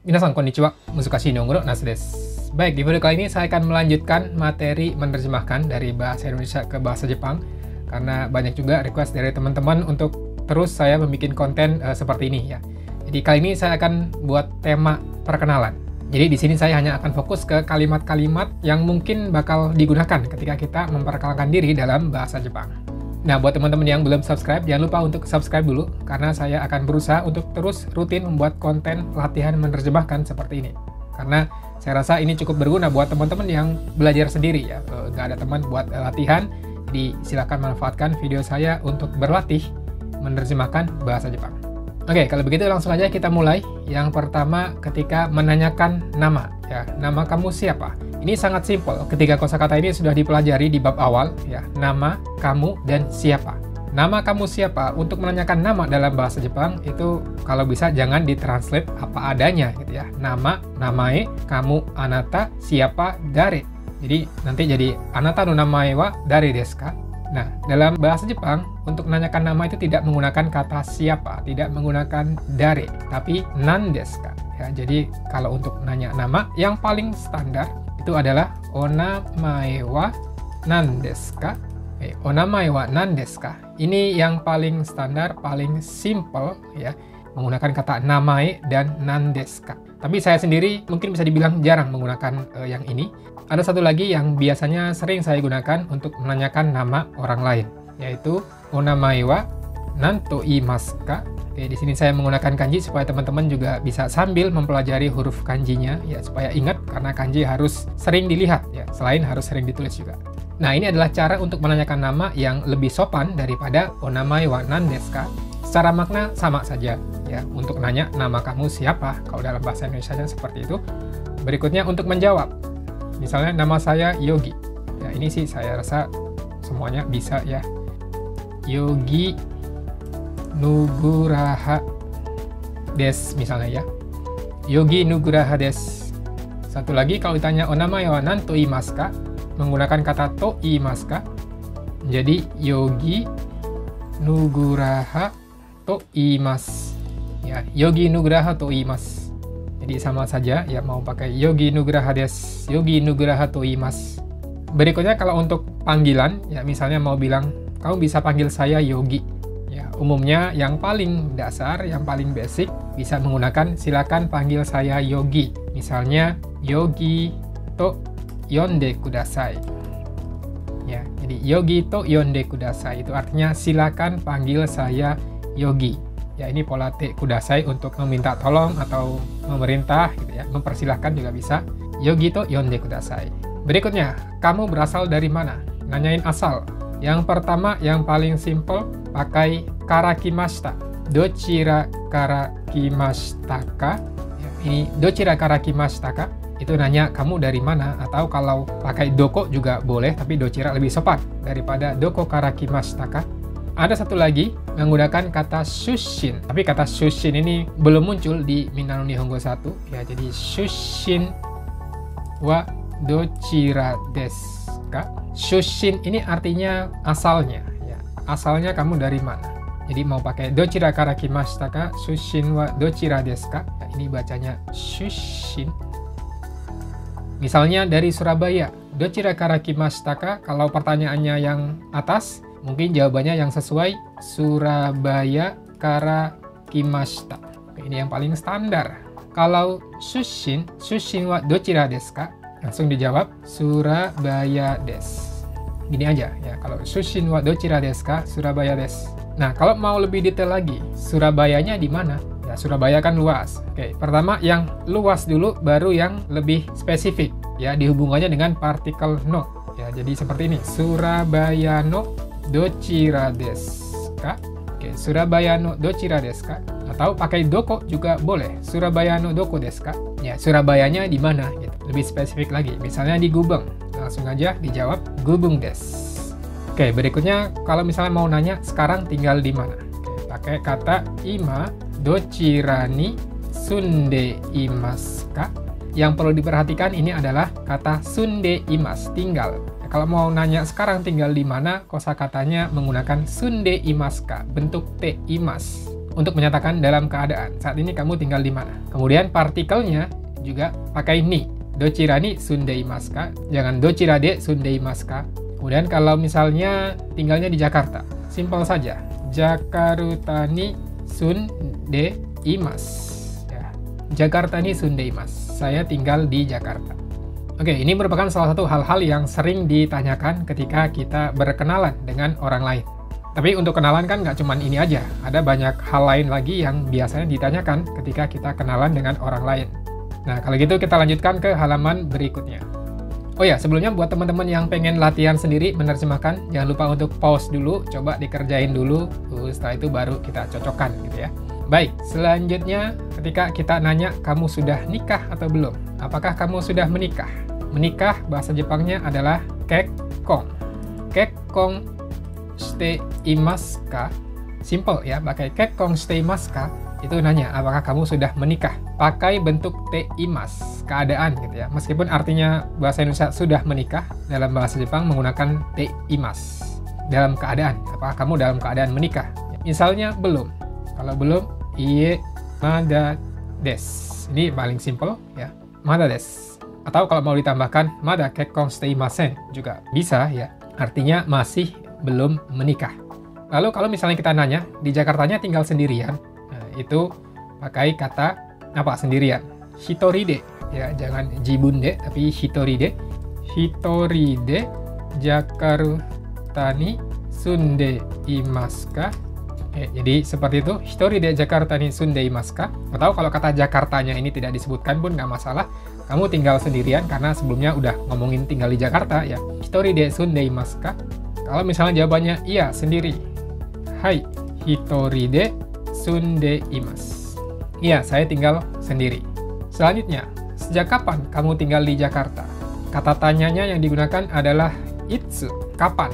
Minasan konnichiwa, Musukashi no Goro Nasu desu. Baik, di video kali ini saya akan melanjutkan materi menerjemahkan dari bahasa Indonesia ke bahasa Jepang. Karena banyak juga request dari teman-teman untuk terus saya membuat konten seperti ini ya. Jadi kali ini saya akan buat tema perkenalan. Jadi di sini saya hanya akan fokus ke kalimat-kalimat yang mungkin bakal digunakan ketika kita memperkenalkan diri dalam bahasa Jepang. Nah, buat teman-teman yang belum subscribe, jangan lupa untuk subscribe dulu, karena saya akan berusaha untuk terus rutin membuat konten latihan menerjemahkan seperti ini. Karena saya rasa ini cukup berguna buat teman-teman yang belajar sendiri ya, nggak ada teman buat latihan, jadi silakan manfaatkan video saya untuk berlatih menerjemahkan bahasa Jepang. Oke, kalau begitu langsung aja kita mulai. Yang pertama, ketika menanyakan nama, ya, nama kamu siapa? Ini sangat simpel. Ketika kosakata ini sudah dipelajari di bab awal, ya, nama, kamu, dan siapa. Nama kamu siapa? Untuk menanyakan nama dalam bahasa Jepang itu kalau bisa jangan ditranslate apa adanya, gitu ya. Nama, namae, kamu, anata, siapa, dare. Jadi nanti jadi anata no namae wa dare desu ka? Nah, dalam bahasa Jepang, untuk menanyakan nama itu tidak menggunakan kata siapa, tidak menggunakan dare, tapi nan desu ka? Ya, jadi kalau untuk nanya nama, yang paling standar itu adalah onamae wa nan desu ka? Onamae wa nan desu ka? Ini yang paling standar, paling simple ya, menggunakan kata namae dan nan desu ka. Tapi saya sendiri mungkin bisa dibilang jarang menggunakan yang ini. Ada satu lagi yang biasanya sering saya gunakan untuk menanyakan nama orang lain, yaitu onamae wa nan to iimasu ka? Oke, di sini saya menggunakan kanji supaya teman-teman juga bisa sambil mempelajari huruf kanjinya ya, supaya ingat karena kanji harus sering dilihat ya, selain harus sering ditulis juga. Nah, ini adalah cara untuk menanyakan nama yang lebih sopan daripada onamae wa nan desu ka? Secara makna sama saja ya, untuk nanya nama kamu siapa kalau dalam bahasa Indonesianya seperti itu. Berikutnya untuk menjawab. Misalnya nama saya Yogi. Ya, ini sih saya rasa semuanya bisa ya. Yogi Nuguraha des misalnya ya. Yogi Nuguraha des. Satu lagi kalau ditanya onamae wa nan to iimasu ka? Menggunakan kata to iimasu ka? Jadi Yogi Nuguraha to iimasu. Ya, Yogi Nuguraha to iimasu. Jadi sama saja ya, mau pakai Yogi Nugraha desu, Yogi Nugraha to iimasu. Berikutnya kalau untuk panggilan ya, misalnya mau bilang kamu bisa panggil saya Yogi. Ya, umumnya yang paling dasar, yang paling basic bisa menggunakan silakan panggil saya Yogi. Misalnya Yogi to yonde kudasai. Ya, jadi Yogi to yonde kudasai itu artinya silakan panggil saya Yogi. Ya, ini pola te kudasai untuk meminta tolong atau memerintah gitu ya, mempersilahkan juga bisa. Yogi to yonde kudasai. Berikutnya, kamu berasal dari mana? Nanyain asal. Yang pertama yang paling simple pakai karakimashita. Dochira karakimashita ka? Ya, ini dochira karakimashita ka? Itu nanya kamu dari mana, atau kalau pakai doko juga boleh, tapi dochira lebih sopan daripada doko karakimashita ka? Ada satu lagi menggunakan kata shushin, tapi kata shushin ini belum muncul di Minna no Nihongo 1 ya. Jadi shushin wa dochira desu ka? Shushin ini artinya asalnya ya. Asalnya kamu dari mana? Jadi mau pakai dochira karakimashita ka? Shushin wa dochira desu ka? Nah, ini bacanya shushin. Misalnya dari Surabaya, dochira karakimashita ka? Kalau pertanyaannya yang atas, mungkin jawabannya yang sesuai Surabaya karakimashita. Ini yang paling standar. Kalau shushin, shushin wa dochira desu ka? Langsung dijawab Surabaya desu. Gini aja ya, kalau shushin wa dochira desu ka? Surabaya desu. Nah, kalau mau lebih detail lagi, Surabayanya di mana? Ya, Surabaya kan luas. Oke, pertama yang luas dulu, baru yang lebih spesifik ya, dihubungannya dengan partikel no. Ya, jadi seperti ini, Surabaya no dochira desu ka? Oke, Surabaya no dochira desu ka? Atau pakai doko juga boleh. Surabaya no doko desu ka? Ya, Surabayanya di mana gitu. Lebih spesifik lagi. Misalnya di Gubeng. Langsung aja dijawab Gubeng desu. Oke, berikutnya kalau misalnya mau nanya sekarang tinggal di mana? Oke, pakai kata ima dochira ni sunde imasu ka? Yang perlu diperhatikan ini adalah kata sunde imasu, tinggal. Kalau mau nanya sekarang tinggal di mana, kosakatanya menggunakan sunde imasu ka, bentuk te imasu. untuk menyatakan dalam keadaan. Saat ini kamu tinggal di mana. Kemudian partikelnya juga pakai ni. Dochira ni sundeimasu ka? Jangan dochira de sundeimasu ka? Kemudian kalau misalnya tinggalnya di Jakarta, simpel saja. Jakarta ni sundeimasu. Ya. Jakarta ni sundeimasu. Saya tinggal di Jakarta. Oke, ini merupakan salah satu hal-hal yang sering ditanyakan ketika kita berkenalan dengan orang lain. Tapi untuk kenalan kan nggak cuma ini aja, ada banyak hal lain lagi yang biasanya ditanyakan ketika kita kenalan dengan orang lain. Nah, kalau gitu kita lanjutkan ke halaman berikutnya. Oh ya, sebelumnya buat teman-teman yang pengen latihan sendiri menerjemahkan, jangan lupa untuk pause dulu, coba dikerjain dulu, setelah itu baru kita cocokkan gitu ya. Baik, selanjutnya ketika kita nanya kamu sudah nikah atau belum? Apakah kamu sudah menikah? Menikah bahasa Jepangnya adalah kekkon. Kekkon shite imasu ka? Simple ya, pakai kekkon shite imasu ka? Itu nanya apakah kamu sudah menikah. Pakai bentuk te imas, keadaan gitu ya. Meskipun artinya bahasa Indonesia sudah menikah, dalam bahasa Jepang menggunakan te imas. Dalam keadaan, apakah kamu dalam keadaan menikah? Misalnya belum. Kalau belum, iye mada desu. Ini paling simple ya, mada desu. Atau kalau mau ditambahkan mada kekkon shite imasen juga bisa ya. Artinya masih belum menikah. Lalu kalau misalnya kita nanya, di Jakartanya tinggal sendirian, nah, itu pakai kata apa sendirian? Hitoride, ya jangan jibunde, tapi hitoride. Hitoride Jakarta ni sunde imasu ka? Jadi seperti itu, hitoride Jakarta ni sunde imasu ka? Atau kalau kata Jakartanya ini tidak disebutkan pun nggak masalah, kamu tinggal sendirian karena sebelumnya udah ngomongin tinggal di Jakarta ya. Hitoride sunde imasu ka? Kalau misalnya jawabannya iya, sendiri. Hai, hitoride sunde imasu. Iya, saya tinggal sendiri. Selanjutnya, sejak kapan kamu tinggal di Jakarta? Kata tanyanya yang digunakan adalah itsu, kapan?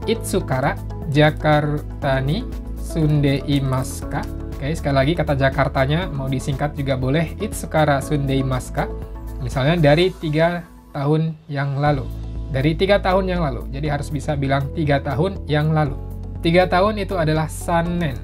Itsu kara Jakarta ni sunde imasu ka? Oke, sekali lagi kata Jakartanya mau disingkat juga boleh. Itsu kara sunde imasu ka? Misalnya dari 3 tahun yang lalu. Dari 3 tahun yang lalu. Jadi harus bisa bilang 3 tahun yang lalu. 3 tahun itu adalah sannen.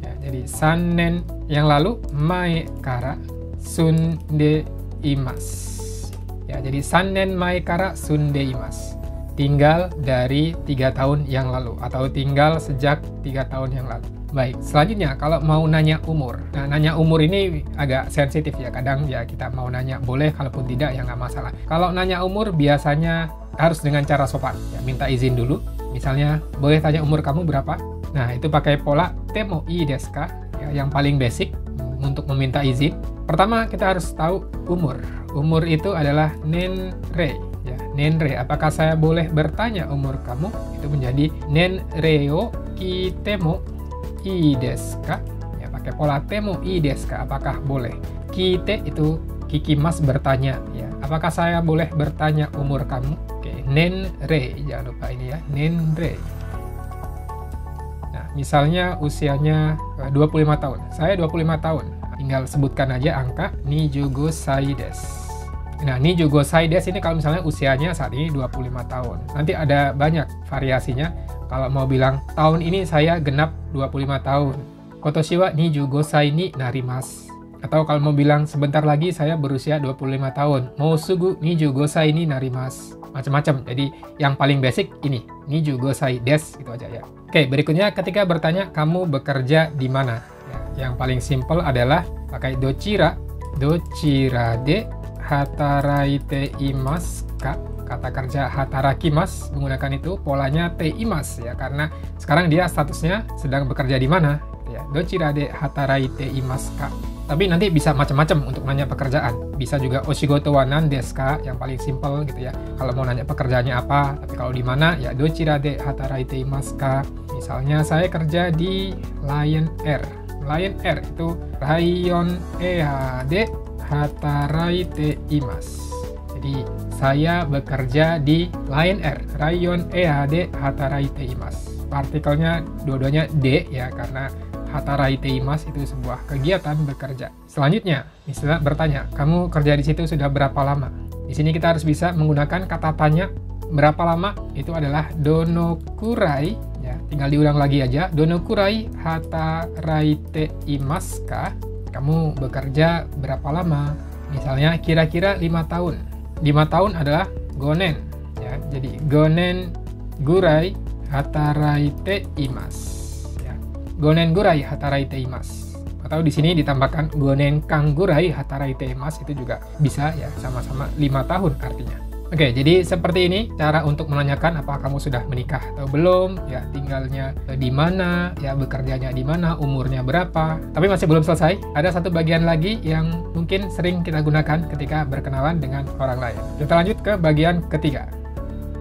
Ya, jadi sannen yang lalu, mae kara sunde imasu. Ya, jadi sannen mae kara sunde imasu. Tinggal dari 3 tahun yang lalu. Atau tinggal sejak 3 tahun yang lalu. Baik, selanjutnya kalau mau nanya umur. Nah, nanya umur ini agak sensitif ya. Kadang ya kita mau nanya boleh, kalaupun tidak ya nggak masalah. Kalau nanya umur biasanya harus dengan cara sopan. Ya, minta izin dulu. Misalnya, boleh tanya umur kamu berapa? Nah, itu pakai pola temo ii desu ka? Ya, yang paling basic untuk meminta izin. Pertama, kita harus tahu umur. Umur itu adalah nenrei. Ya, nenrei. Apakah saya boleh bertanya umur kamu? Itu menjadi nenrei o kitemo ii desu ka? Ya, pakai pola temo ii desu ka? Apakah boleh? Kite itu kikimas, bertanya. Ya, apakah saya boleh bertanya umur kamu? Oke, nenrei, jangan lupa ini ya, nenrei. Nah, misalnya usianya 25 tahun. Saya 25 tahun. Tinggal sebutkan aja angka 25 sai desu. Nah, 25 sai desu ini kalau misalnya usianya saat ini 25 tahun. Nanti ada banyak variasinya. Kalau mau bilang, tahun ini saya genap 25 tahun. Kotoshi wa 25 sai ni narimasu. Atau kalau mau bilang, sebentar lagi saya berusia 25 tahun. Mou sugu 25 sai ni narimasu. Macam-macam. Jadi, yang paling basic ini. 25 sai desu, gitu aja ya. Oke, berikutnya ketika bertanya, kamu bekerja di mana? Ya, yang paling simple adalah pakai dochira. Dochira de hataraite imasu ka? Kata kerja hatarakimasu menggunakan itu, polanya te imasu ya, karena sekarang dia statusnya sedang bekerja di mana ya. Dochira de hataraite imasu ka? Tapi nanti bisa macam-macam untuk nanya pekerjaan. Bisa juga oshigoto wa nan desu ka? Yang paling simple gitu ya. Kalau mau nanya pekerjaannya apa, tapi kalau di mana ya dochira de hataraite imasu ka? Misalnya saya kerja di Lion Air. Lion Air itu Lion Air de hataraite imasu. Jadi saya bekerja di Lion Air. Lion Air de hataraite imasu. Partikelnya dua-duanya D ya, karena hataraite imasu itu sebuah kegiatan bekerja. Selanjutnya, misalnya bertanya, kamu kerja di situ sudah berapa lama? Di sini kita harus bisa menggunakan kata tanya. Berapa lama? Itu adalah donokurai ya. tinggal diulang lagi aja. Donokurai hataraite imasu ka? Kamu bekerja berapa lama? Misalnya kira-kira 5 tahun. 5 tahun adalah gonen. Ya, jadi gonen gurai hataraite imasu. Ya. Gonen gurai hataraite imasu. Atau di sini ditambahkan gonen kang gurai hataraite imasu, itu juga bisa ya, sama-sama 5 tahun artinya. Oke, jadi seperti ini cara untuk menanyakan apakah kamu sudah menikah atau belum, ya tinggalnya di mana, ya bekerjanya di mana, umurnya berapa. Tapi masih belum selesai, ada satu bagian lagi yang mungkin sering kita gunakan ketika berkenalan dengan orang lain. Kita lanjut ke bagian ketiga.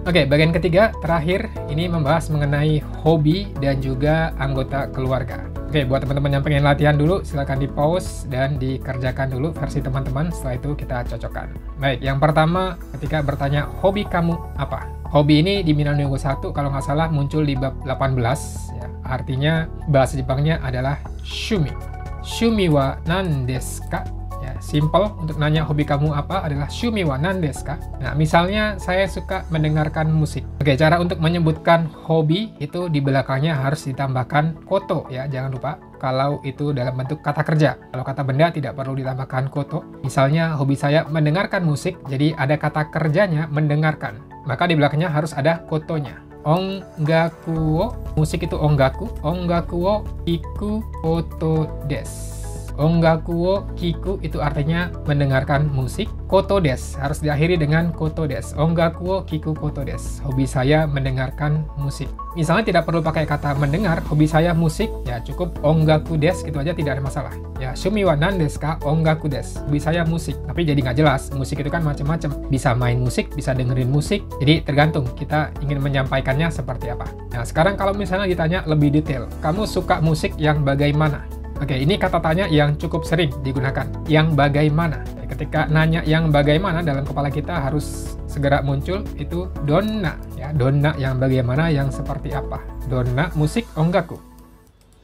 Oke, bagian ketiga terakhir ini membahas mengenai hobi dan juga anggota keluarga. Oke, buat teman-teman yang pengen latihan dulu, silahkan di pause dan dikerjakan dulu versi teman-teman. Setelah itu kita cocokkan. Baik, yang pertama ketika bertanya hobi kamu apa? Hobi ini di Minano Nihongo 1 kalau nggak salah muncul di bab 18. Ya, artinya bahasa Jepangnya adalah shumi. Shumi wa nan desu ka? Ya, simple untuk nanya hobi kamu apa adalah shumi wa nan desu ka? Nah, misalnya saya suka mendengarkan musik. Oke, cara untuk menyebutkan hobi itu di belakangnya harus ditambahkan koto ya, jangan lupa. Kalau itu dalam bentuk kata kerja. Kalau kata benda tidak perlu ditambahkan koto. Misalnya hobi saya mendengarkan musik, jadi ada kata kerjanya mendengarkan. Maka di belakangnya harus ada kotonya. Ongaku wo, musik itu ongaku. Ongaku wo iku koto desu. Ongaku wo kiku itu artinya mendengarkan musik. Koto desu harus diakhiri dengan koto desu. Ongaku wo kiku koto desu. Hobi saya mendengarkan musik. Misalnya tidak perlu pakai kata mendengar, hobi saya musik, ya cukup ongaku desu gitu aja, tidak ada masalah. Ya, shumi wa nan desu ka? Ongaku desu. Hobi saya musik. Tapi jadi nggak jelas. Musik itu kan macam-macam. Bisa main musik, bisa dengerin musik. Jadi tergantung kita ingin menyampaikannya seperti apa. Nah, sekarang kalau misalnya ditanya lebih detail, kamu suka musik yang bagaimana? Oke, ini kata tanya yang cukup sering digunakan. Yang bagaimana? Ketika nanya yang bagaimana, dalam kepala kita harus segera muncul itu donna. Ya, donna yang bagaimana, yang seperti apa. Donna musik ongaku.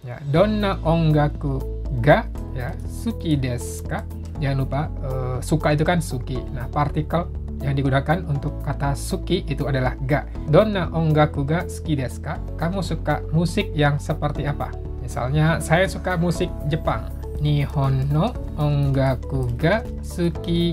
Ya, donna ongaku ga ya suki desu ka? Jangan lupa suka itu kan suki. Nah, partikel yang digunakan untuk kata suki itu adalah ga. Donna ongaku ga suki desu ka? Kamu suka musik yang seperti apa? Misalnya, saya suka musik Jepang. Nihon no ongaku ga suki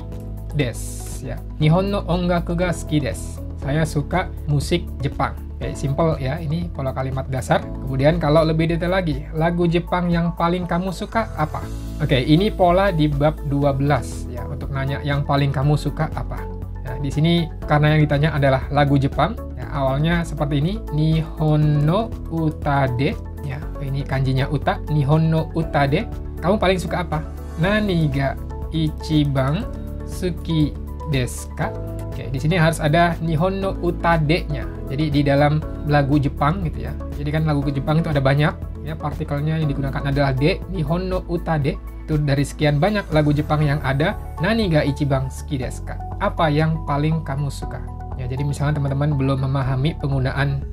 desu. Ya, Nihon no ongaku ga suki desu. Saya suka musik Jepang. Oke, simple ya, ini pola kalimat dasar. Kemudian kalau lebih detail lagi, lagu Jepang yang paling kamu suka apa? Oke, ini pola di bab 12 ya, untuk nanya yang paling kamu suka apa. Nah, di sini karena yang ditanya adalah lagu Jepang, ya, awalnya seperti ini, Nihon no uta de. Ya, ini kanjinya uta, Nihon no uta de. Kamu paling suka apa? Nani ga ichiban suki desu ka? Oke, di sini harus ada Nihon no uta de-nya. Jadi di dalam lagu Jepang gitu ya. Jadi kan lagu Jepang itu ada banyak ya, partikelnya yang digunakan adalah de. Nihon no uta de. Itu dari sekian banyak lagu Jepang yang ada, nani ga ichiban suki desu ka? Apa yang paling kamu suka? Ya, jadi misalnya teman-teman belum memahami penggunaan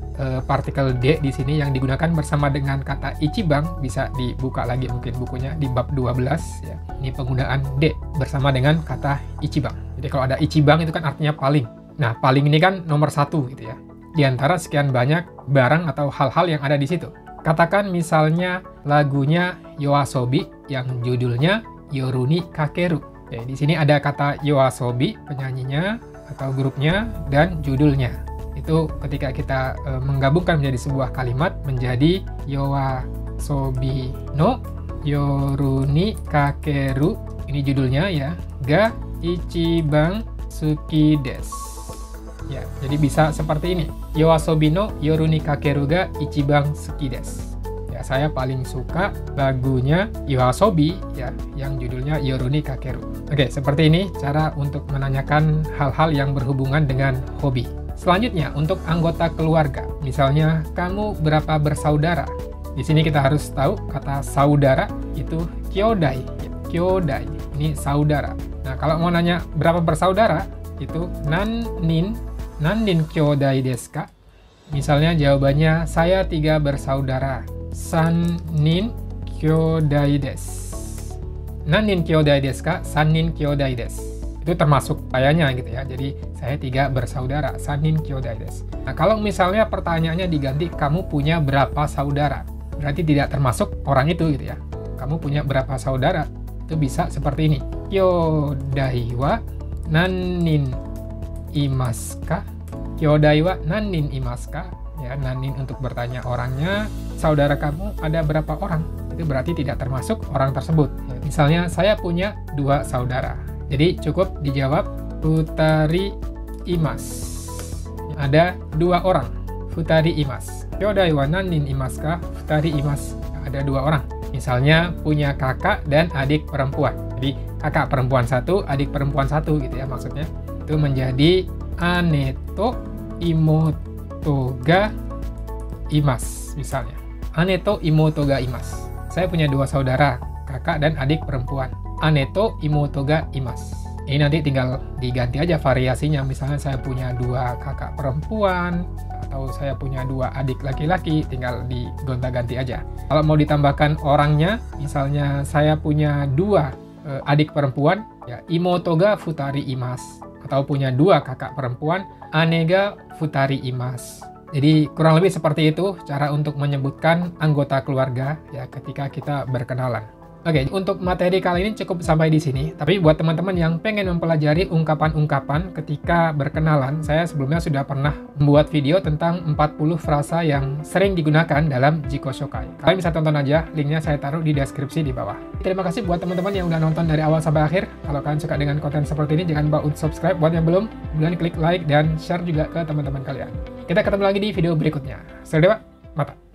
partikel D di sini yang digunakan bersama dengan kata ichiban, bisa dibuka lagi mungkin bukunya di bab 12 ya. Ini penggunaan D bersama dengan kata ichiban. Jadi kalau ada ichiban itu kan artinya paling. Nah, paling ini kan nomor 1 gitu ya. Di antara sekian banyak barang atau hal-hal yang ada di situ. Katakan misalnya lagunya Yoasobi yang judulnya Yoruni Kakeru. Oke, di sini ada kata Yoasobi penyanyinya atau grupnya dan judulnya. Itu ketika kita menggabungkan menjadi sebuah kalimat menjadi Yoasobi no Yoruni Kakeru, ini judulnya ya, ga ichiban suki desu. Ya, jadi bisa seperti ini. Yoasobi no Yoruni Kakeru ga ichiban suki desu. Ya, saya paling suka lagunya Yoasobi ya, yang judulnya Yoruni Kakeru. Oke, seperti ini cara untuk menanyakan hal-hal yang berhubungan dengan hobi. Selanjutnya, untuk anggota keluarga. Misalnya, kamu berapa bersaudara? Di sini kita harus tahu kata saudara itu kyodai. Kyodai, ini saudara. Nah, kalau mau nanya berapa bersaudara, itu nannin kyodai desu ka? Misalnya jawabannya, saya 3 bersaudara. Sannin kyodai desu. Nannin kyodai desu ka? Sannin kyodai desu. Itu termasuk sayanya gitu ya. Jadi saya 3 bersaudara. Sanin kyodai desu. Nah, kalau misalnya pertanyaannya diganti kamu punya berapa saudara? Berarti tidak termasuk orang itu gitu ya. Kamu punya berapa saudara? Itu bisa seperti ini. Kyodai wa nannin imasu ka? Kyodai wa nannin imasu ka? Ya, nannin untuk bertanya orangnya. Saudara kamu ada berapa orang? Itu berarti tidak termasuk orang tersebut. Ya, misalnya saya punya 2 saudara. Jadi cukup dijawab futari imasu. Ada 2 orang. Futari imasu. Kyodai wa nannin imasu ka? Futari imasu. Ada 2 orang. Misalnya punya kakak dan adik perempuan. Jadi kakak perempuan 1, adik perempuan 1 gitu ya maksudnya. Itu menjadi ane to imoto ga imasu misalnya. Ane to imoto ga imasu. Saya punya 2 saudara, kakak dan adik perempuan. Ane to imoto ga imasu. Ini nanti tinggal diganti aja variasinya. Misalnya saya punya 2 kakak perempuan, atau saya punya 2 adik laki-laki, tinggal digonta-ganti aja. Kalau mau ditambahkan orangnya, misalnya saya punya 2 adik perempuan, ya imoto ga futari imasu. Atau punya 2 kakak perempuan, ane ga futari imasu. Jadi kurang lebih seperti itu cara untuk menyebutkan anggota keluarga ya ketika kita berkenalan. Oke, untuk materi kali ini cukup sampai di sini. Tapi buat teman-teman yang pengen mempelajari ungkapan-ungkapan ketika berkenalan, saya sebelumnya sudah pernah membuat video tentang 40 frasa yang sering digunakan dalam Jiko Shokai. Kalian bisa tonton aja, linknya saya taruh di deskripsi di bawah. Terima kasih buat teman-teman yang udah nonton dari awal sampai akhir. Kalau kalian suka dengan konten seperti ini, jangan lupa untuk subscribe. Buat yang belum, kemudian klik like dan share juga ke teman-teman kalian. Kita ketemu lagi di video berikutnya. Sampai jumpa, mata.